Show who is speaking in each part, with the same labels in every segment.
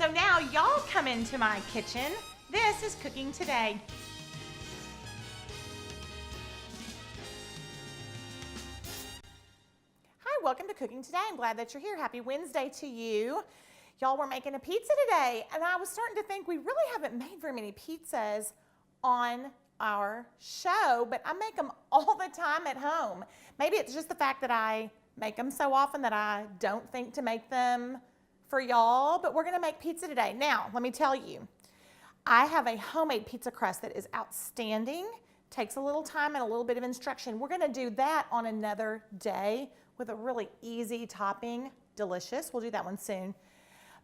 Speaker 1: So now y'all come into my kitchen. This is Cooking Today. Hi, welcome to Cooking Today. I'm glad that you're here. Happy Wednesday to you. Y'all were making a pizza today, and I was starting to think we really haven't made very many pizzas on our show, but I make them all the time at home. Maybe it's just the fact that I make them so often that I don't think to make them for y'all, but we're gonna make pizza today. Now, let me tell you, I have a homemade pizza crust that is outstanding, takes a little time and a little bit of instruction. We're gonna do that on another day with a really easy topping, delicious. We'll do that one soon.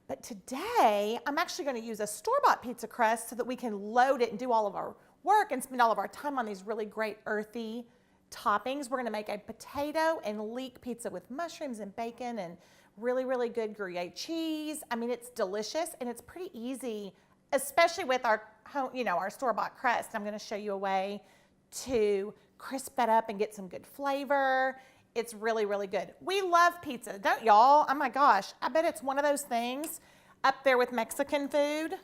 Speaker 1: But today, I'm actually gonna use a store-bought pizza crust so that we can load it and do all of our work and spend all of our time on these really great earthy toppings. We're gonna make a potato and leek pizza with mushrooms and bacon and really, really good gruyere cheese. I mean, it's delicious and it's pretty easy, especially with our home, our store-bought crust. I'm gonna show you a way to crisp that up and get some good flavor. It's really, really good. We love pizza, don't y'all? Oh my gosh, I bet it's one of those things up there with Mexican food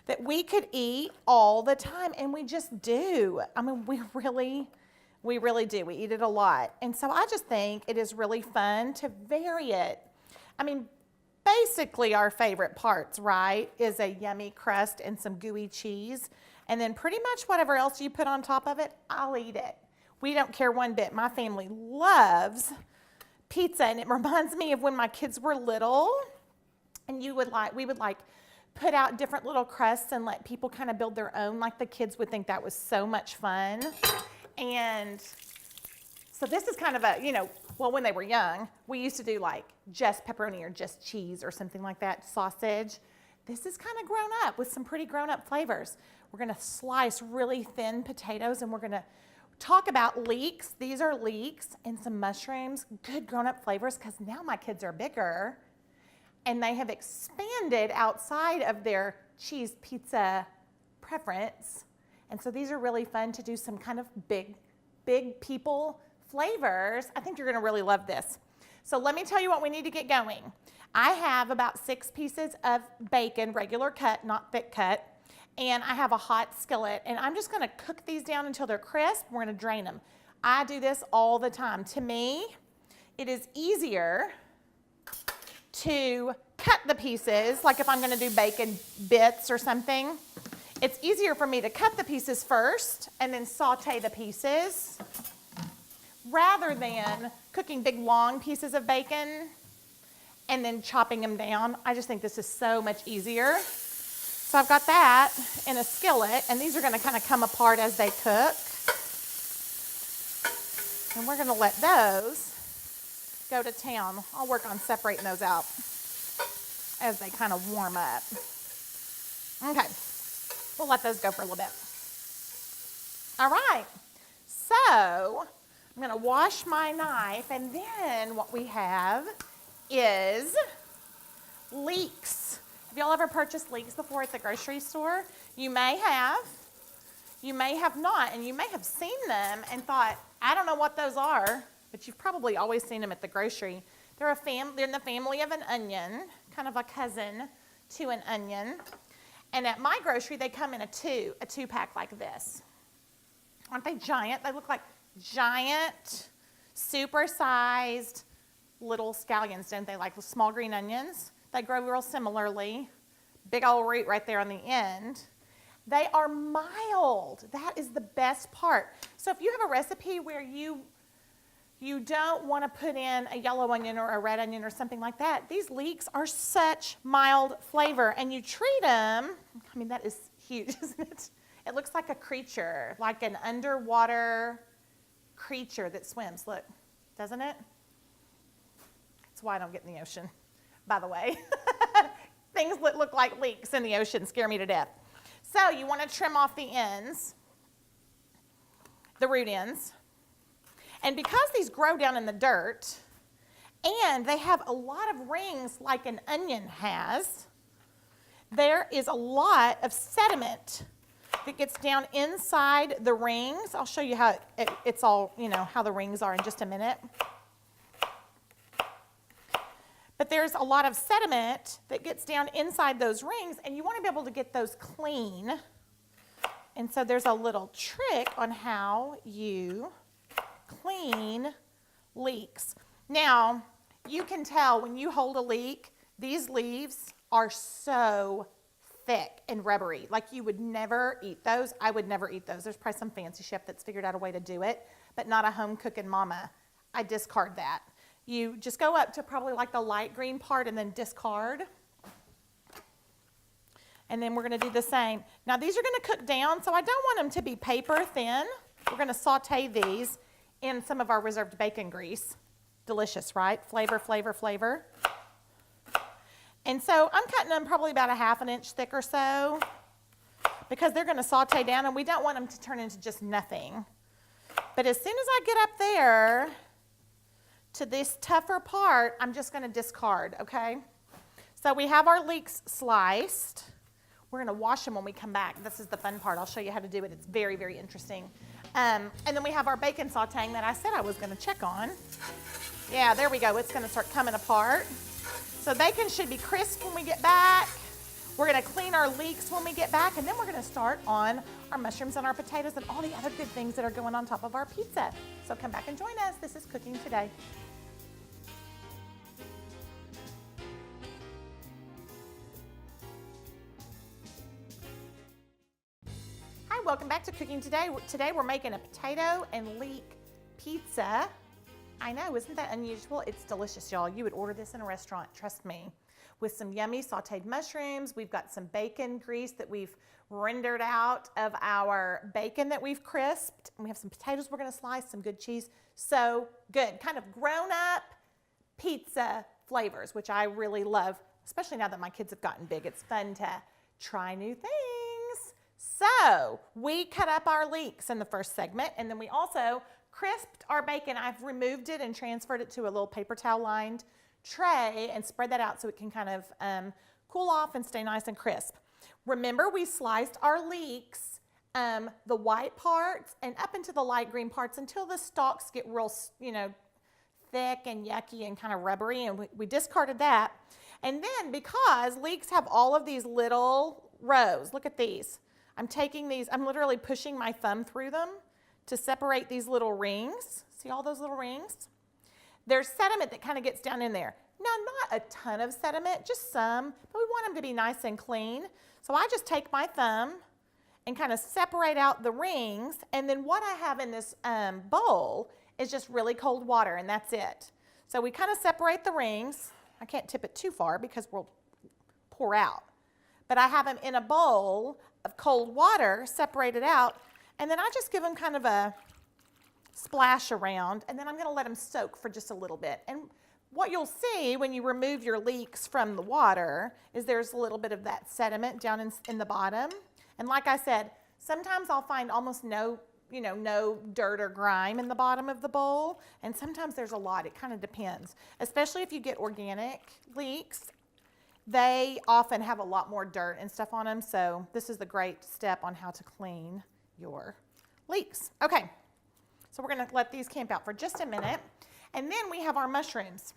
Speaker 1: that we could eat all the time, and we just do. I mean, we really do. We eat it a lot. And so I just think it is really fun to vary it. I mean, basically our favorite parts, right, is a yummy crust and some gooey cheese. And then pretty much whatever else you put on top of it, I'll eat it. We don't care one bit. My family loves pizza, and it reminds me of when my kids were little, and we would put out different little crusts and let people kind of build their own. Like the kids would think that was so much fun. And so this is kind of a, well, when they were young, we used to do like just pepperoni or just cheese or something like that, sausage. This is kind of grown up with some pretty grown up flavors. We're gonna slice really thin potatoes, and we're gonna talk about leeks. These are leeks and some mushrooms, good grown up flavors, because now my kids are bigger and they have expanded outside of their cheese pizza preference. And so these are really fun to do some kind of big people flavors. I think you're gonna really love this. So let me tell you what we need to get going. I have about 6 pieces of bacon, regular cut, not thick cut, and I have a hot skillet, and I'm just gonna cook these down until they're crisp. We're gonna drain them. I do this all the time. To me, it is easier to cut the pieces, like if I'm gonna do bacon bits or something. It's easier for me to cut the pieces first and then saute the pieces rather than cooking big long pieces of bacon and then chopping them down. I just think this is so much easier. So I've got that in a skillet, and these are gonna kind of come apart as they cook. And we're gonna let those go to town. I'll work on separating those out as they kind of warm up. Okay, we'll let those go for a little bit. All right, so I'm gonna wash my knife, and then what we have is leeks. Have y'all ever purchased leeks before at the grocery store? You may have not, and you may have seen them and thought, I don't know what those are, but you've probably always seen them at the grocery. They're in the family of an onion, kind of a cousin to an onion. And at my grocery, they come in a two-pack like this. Aren't they giant? They look like giant, super-sized little scallions, don't they? Like small green onions. They grow real similarly. Big old root right there on the end. They are mild. That is the best part. So if you have a recipe where you don't want to put in a yellow onion or a red onion or something like that, these leeks are such mild flavor, and you treat them, I mean, that is huge, isn't it? It looks like a creature, like an underwater creature that swims. Look, doesn't it? That's why I don't get in the ocean, by the way. Things that look like leeks in the ocean scare me to death. So you want to trim off the ends, the root ends. And because these grow down in the dirt, and they have a lot of rings like an onion has, there is a lot of sediment that gets down inside the rings. I'll show you how it's all, how the rings are in just a minute. but there's a lot of sediment that gets down inside those rings, and you want to be able to get those clean. And so there's a little trick on how you clean leeks. Now, you can tell when you hold a leek, these leaves are so thick and rubbery. Like you would never eat those. I would never eat those. There's probably some fancy chef that's figured out a way to do it, but not a home cooking mama. I discard that. You just go up to probably like the light green part and then discard. And then we're going to do the same. Now these are going to cook down, so I don't want them to be paper thin. We're going to saute these in some of our reserved bacon grease. Delicious, right? Flavor, flavor, flavor. And so I'm cutting them probably about a ½ inch thick or so because they're going to saute down, and we don't want them to turn into just nothing. But as soon as I get up there to this tougher part, I'm just going to discard, okay? So we have our leeks sliced. We're going to wash them when we come back. This is the fun part. I'll show you how to do it. It's very, very interesting. And then we have our bacon sautéing that I said I was going to check on. Yeah, there we go. It's going to start coming apart. So bacon should be crisp when we get back. We're going to clean our leeks when we get back, and then we're going to start on our mushrooms and our potatoes and all the other good things that are going on top of our pizza. So come back and join us. This is Cooking Today. Hi, welcome back to Cooking Today. Today we're making a potato and leek pizza. I know, isn't that unusual? It's delicious, y'all. You would order this in a restaurant, trust me. With some yummy sauteed mushrooms. We've got some bacon grease that we've rendered out of our bacon that we've crisped. And we have some potatoes we're going to slice, some good cheese. So good. Kind of grown-up pizza flavors, which I really love, especially now that my kids have gotten big. It's fun to try new things. So we cut up our leeks in the first segment, and then we also crisped our bacon. I've removed it and transferred it to a little paper towel lined tray and spread that out so it can kind of cool off and stay nice and crisp. Remember, we sliced our leeks, the white parts and up into the light green parts until the stalks get real, thick and yucky and kind of rubbery, and we discarded that. And then because leeks have all of these little rows, look at these. I'm taking these, I'm literally pushing my thumb through them to separate these little rings. See all those little rings? There's sediment that kind of gets down in there. Now, not a ton of sediment, just some, but we want them to be nice and clean. So I just take my thumb and kind of separate out the rings, and then what I have in this bowl is just really cold water, and that's it. So we kind of separate the rings. I can't tip it too far because we'll pour out. But I have them in a bowl of cold water separated out, and then I just give them kind of a splash around, and then I'm going to let them soak for just a little bit. And what you'll see when you remove your leeks from the water is there's a little bit of that sediment down in the bottom. And like I said, sometimes I'll find almost no dirt or grime in the bottom of the bowl, and sometimes there's a lot. It kind of depends. Especially if you get organic leeks, they often have a lot more dirt and stuff on them, so this is the great step on how to clean your leeks. Okay, so we're going to let these camp out for just a minute, and then we have our mushrooms.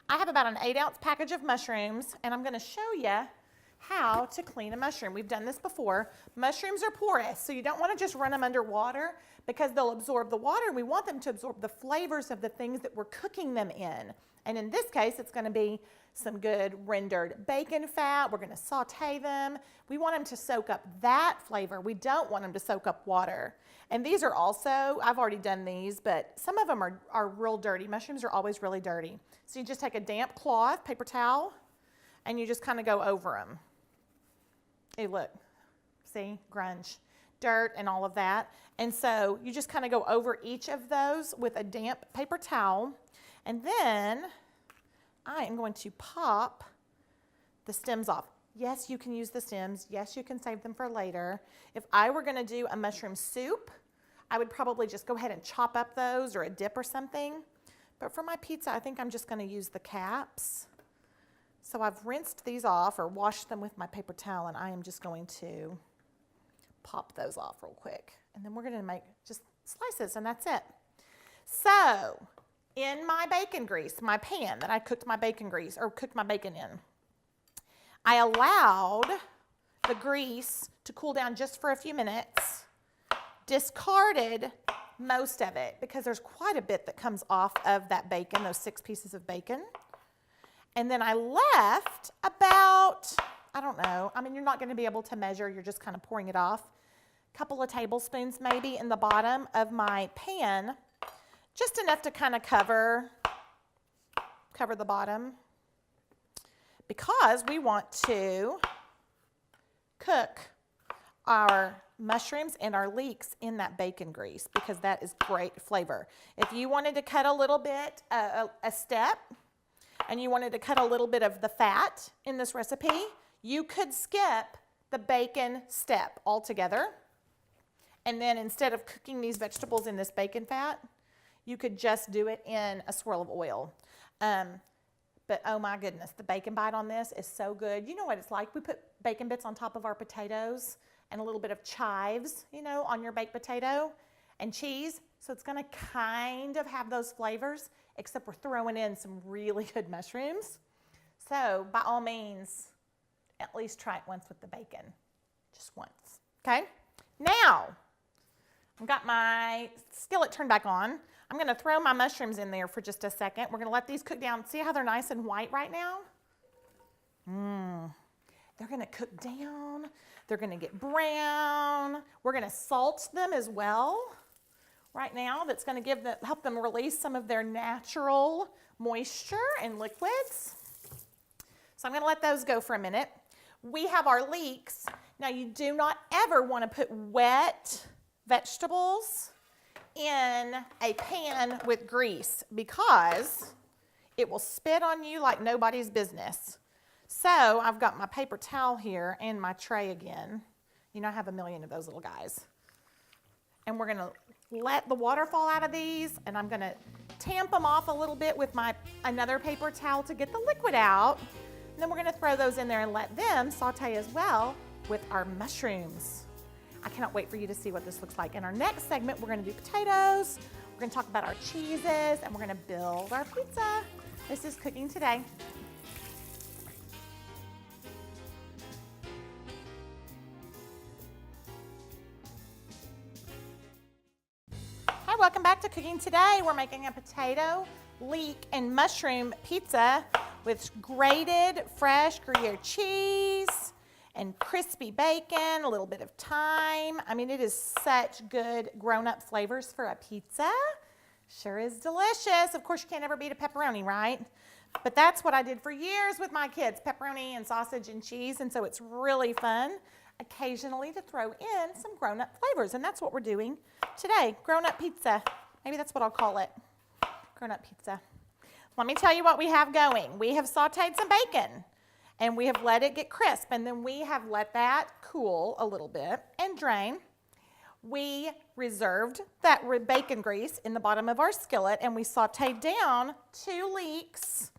Speaker 1: I have about an 8-ounce package of mushrooms, and I'm going to show you how to clean a mushroom. We've done this before. Mushrooms are porous, so you don't want to just run them under water because they'll absorb the water. We want them to absorb the flavors of the things that we're cooking them in. And in this case, it's going to be some good rendered bacon fat. We're going to saute them. We want them to soak up that flavor. We don't want them to soak up water. And these are also, I've already done these, but some of them are real dirty. Mushrooms are always really dirty. So you just take a damp cloth, paper towel, and you just kind of go over them. Hey, look, see, grunge, dirt and all of that. And so you just kind of go over each of those with a damp paper towel. And then I am going to pop the stems off. Yes, you can use the stems. Yes, you can save them for later. If I were going to do a mushroom soup, I would probably just go ahead and chop up those or a dip or something. But for my pizza, I think I'm just going to use the caps. So I've rinsed these off or washed them with my paper towel, and I am just going to pop those off real quick. And then we're going to make just slices, and that's it. So in my bacon grease, my pan that I cooked my bacon grease or cooked my bacon in. I allowed the grease to cool down just for a few minutes, discarded most of it because there's quite a bit that comes off of that bacon, those 6 pieces of bacon. And then I left about, I don't know, I mean, you're not going to be able to measure, you're just kind of pouring it off. A couple of tablespoons maybe in the bottom of my pan, just enough to kind of cover the bottom, because we want to cook our mushrooms and our leeks in that bacon grease, because that is great flavor. If you wanted to cut a little bit, a step, and you wanted to cut a little bit of the fat in this recipe, you could skip the bacon step altogether. And then instead of cooking these vegetables in this bacon fat, you could just do it in a swirl of oil. But oh my goodness, the bacon bite on this is so good. You know what it's like? We put bacon bits on top of our potatoes and a little bit of chives, you know, on your baked potato and cheese. So it's gonna kind of have those flavors, except we're throwing in some really good mushrooms. So by all means, at least try it once with the bacon, just once, okay? Now, I've got my skillet turned back on. I'm gonna throw my mushrooms in there for just a second. We're gonna let these cook down. See how they're nice and white right now? They're gonna cook down. They're gonna get brown. We're gonna salt them as well right now. That's gonna help them release some of their natural moisture and liquids. So I'm gonna let those go for a minute. We have our leeks. Now you do not ever wanna put wet vegetables in a pan with grease, because it will spit on you like nobody's business. So I've got my paper towel here and my tray again. You know, I have a million of those little guys. And we're gonna let the water fall out of these, and I'm gonna tamp them off a little bit with another paper towel to get the liquid out. And then we're gonna throw those in there and let them saute as well with our mushrooms. I cannot wait for you to see what this looks like. In our next segment, we're gonna do potatoes, we're gonna talk about our cheeses, and we're gonna build our pizza. This is Cooking Today. Hi, welcome back to Cooking Today. We're making a potato, leek, and mushroom pizza with grated fresh Gruyere cheese and crispy bacon, a little bit of thyme. I mean, it is such good grown-up flavors for a pizza. Sure is delicious. Of course, you can't ever beat a pepperoni, right? But that's what I did for years with my kids, pepperoni and sausage and cheese, and so it's really fun occasionally to throw in some grown-up flavors, and that's what we're doing today, grown-up pizza. Maybe that's what I'll call it, grown-up pizza. Let me tell you what we have going. We have sauteed some bacon, and we have let it get crisp, and then we have let that cool a little bit and drain. We reserved that bacon grease in the bottom of our skillet, and we sauteed down 2 leeks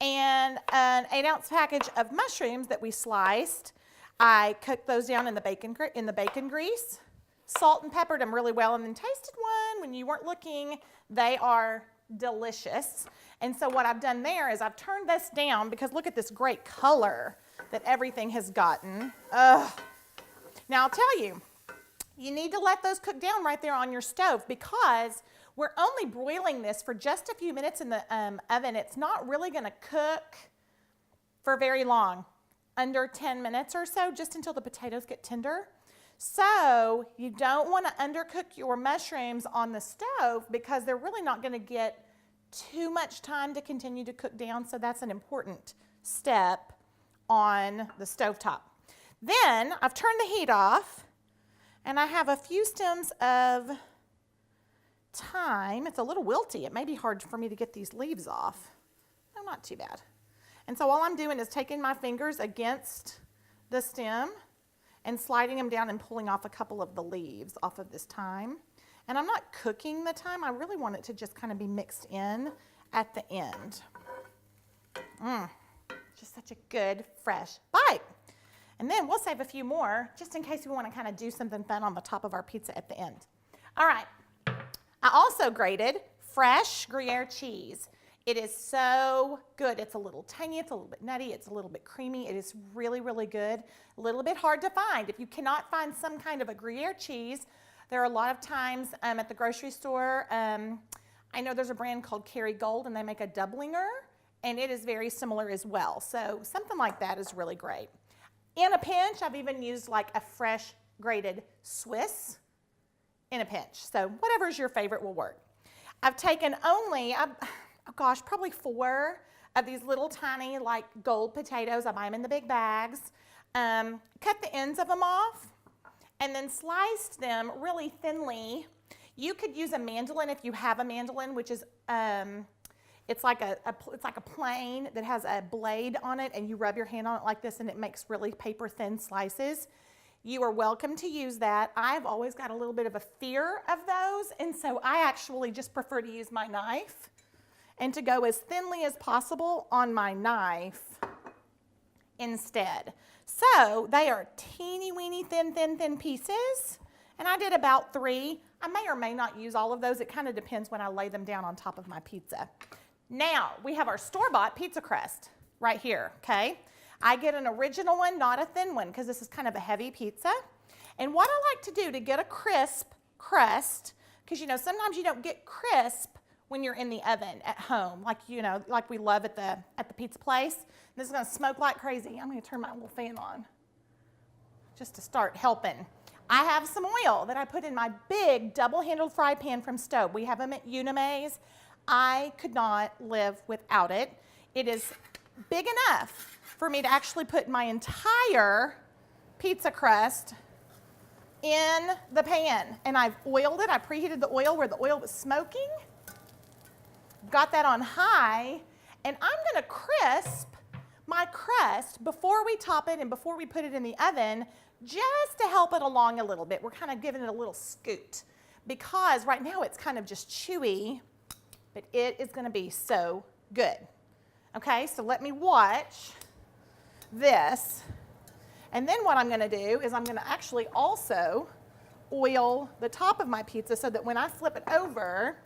Speaker 1: and an 8-ounce package of mushrooms that we sliced. I cooked those down in the bacon grease, salt and peppered them really well, and then tasted one when you weren't looking. They are delicious. And so what I've done there is I've turned this down, because look at this great color that everything has gotten. Ugh. Now I'll tell you, you need to let those cook down right there on your stove, because we're only broiling this for just a few minutes in the oven. It's not really gonna cook for very long, under 10 minutes or so, just until the potatoes get tender. So you don't wanna undercook your mushrooms on the stove, because they're really not gonna get too much time to continue to cook down, so that's an important step on the stovetop. Then I've turned the heat off, and I have a few stems of thyme. It's a little wilty. It may be hard for me to get these leaves off. No, not too bad. And so all I'm doing is taking my fingers against the stem and sliding them down and pulling off a couple of the leaves off of this thyme. And I'm not cooking the thyme. I really want it to just kind of be mixed in at the end. Just such a good, fresh bite. And then we'll save a few more just in case we want to kind of do something fun on the top of our pizza at the end. All right. I also grated fresh Gruyere cheese. It is so good. It's a little tangy, it's a little bit nutty, it's a little bit creamy. It is really, really good. A little bit hard to find. If you cannot find some kind of a Gruyere cheese, there are a lot of times at the grocery store, I know there's a brand called Kerrygold and they make a Dublinger, and it is very similar as well. So something like that is really great. In a pinch, I've even used like a fresh grated Swiss in a pinch. So whatever's your favorite will work. I've taken only, oh gosh, probably 4 of these little tiny like gold potatoes. I buy them in the big bags. Cut the ends of them off and then sliced them really thinly. You could use a mandolin if you have a mandolin, which is, it's like a plane that has a blade on it, and you rub your hand on it like this and it makes really paper thin slices. You are welcome to use that. I've always got a little bit of a fear of those, and so I actually just prefer to use my knife and to go as thinly as possible on my knife instead. So they are teeny weeny thin pieces, and I did about 3. I may or may not use all of those. It kind of depends when I lay them down on top of my pizza. Now we have our store-bought pizza crust right here, okay? I get an original one, not a thin one, because this is kind of a heavy pizza. And what I like to do to get a crisp crust, because you know sometimes you don't get crisp when you're in the oven at home, like you know, like we love at the pizza place. And this is going to smoke like crazy. I'm going to turn my little fan on just to start helping. I have some oil that I put in my big double-handled fry pan from Stove. We have them at Unimaze. I could not live without it. It is big enough for me to actually put my entire pizza crust in the pan. And I've oiled it. I preheated the oil where the oil was smoking. Got that on high. And I'm going to crisp my crust before we top it and before we put it in the oven, just to help it along a little bit. We're kind of giving it a little scoot because right now it's kind of just chewy, but it is going to be so good. Okay, so let me watch this. And then what I'm going to do is I'm going to actually also oil the top of my pizza so that when I flip it over,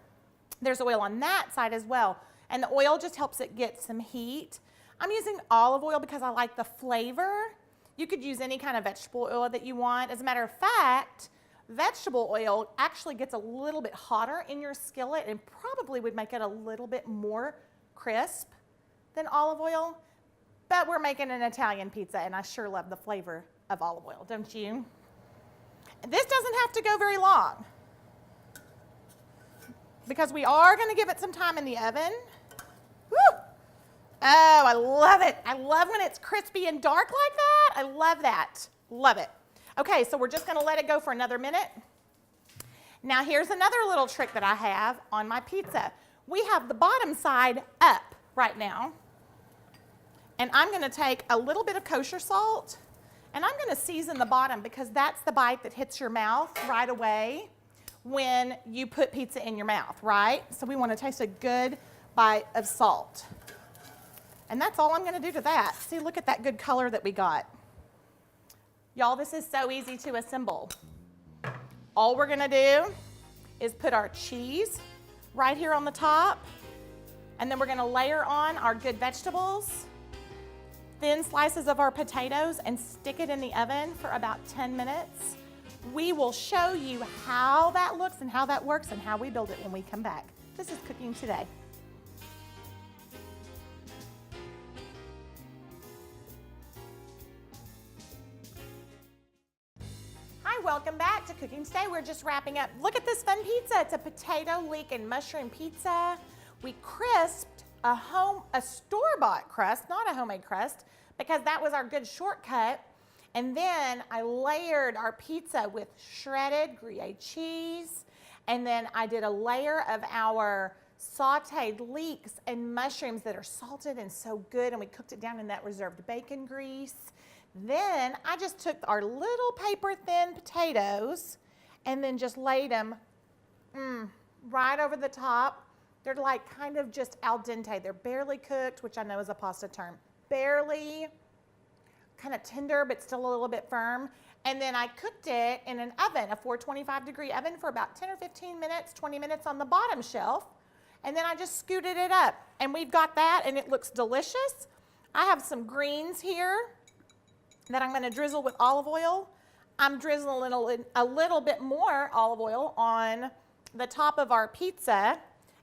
Speaker 1: there's oil on that side as well. And the oil just helps it get some heat. I'm using olive oil because I like the flavor. You could use any kind of vegetable oil that you want. As a matter of fact, vegetable oil actually gets a little bit hotter in your skillet and probably would make it a little bit more crisp than olive oil. But we're making an Italian pizza, and I sure love the flavor of olive oil, don't you? This doesn't have to go very long because we are going to give it some time in the oven. Woo! Oh, I love it. I love when it's crispy and dark like that. I love that. Love it. Okay, so we're just going to let it go for another minute. Now here's another little trick that I have on my pizza. We have the bottom side up right now. And I'm going to take a little bit of kosher salt and I'm going to season the bottom because that's the bite that hits your mouth right away when you put pizza in your mouth, right? So we want to taste a good bite of salt. And that's all I'm going to do to that. See, look at that good color that we got. Y'all, this is so easy to assemble. All we're going to do is put our cheese right here on the top, and then we're going to layer on our good vegetables, thin slices of our potatoes, and stick it in the oven for about 10 minutes. We will show you how that looks and how that works and how we build it when we come back. This is Cooking Today. Welcome back to Cooking Today. We're just wrapping up. Look at this fun pizza. It's a potato, leek, and mushroom pizza. We crisped a store-bought crust, not a homemade crust, because that was our good shortcut. And then I layered our pizza with shredded Gruyere cheese. And then I did a layer of our sauteed leeks and mushrooms that are salted and so good. And we cooked it down in that reserved bacon grease. Then I just took our little paper thin potatoes and then just laid them right over the top. They're like kind of just al dente. They're barely cooked, which I know is a pasta term. Barely, kind of tender, but still a little bit firm. And then I cooked it in an oven, a 425-degree oven for about 10 or 15 minutes, 20 minutes on the bottom shelf. and then I just scooted it up. And we've got that, and it looks delicious. I have some greens here that I'm going to drizzle with olive oil. I'm drizzling a little bit more olive oil on the top of our pizza.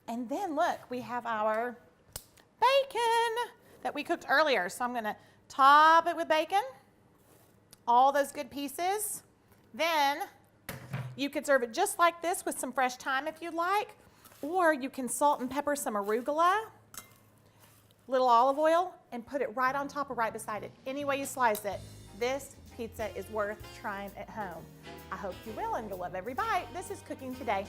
Speaker 1: And then look, we have our bacon that we cooked earlier. So I'm going to top it with bacon, all those good pieces. Then you could serve it just like this with some fresh thyme if you'd like, or you can salt and pepper some arugula, little olive oil, and put it right on top or right beside it. Any way you slice it, this pizza is worth trying at home. I hope you will, and you'll love every bite. This is Cooking Today.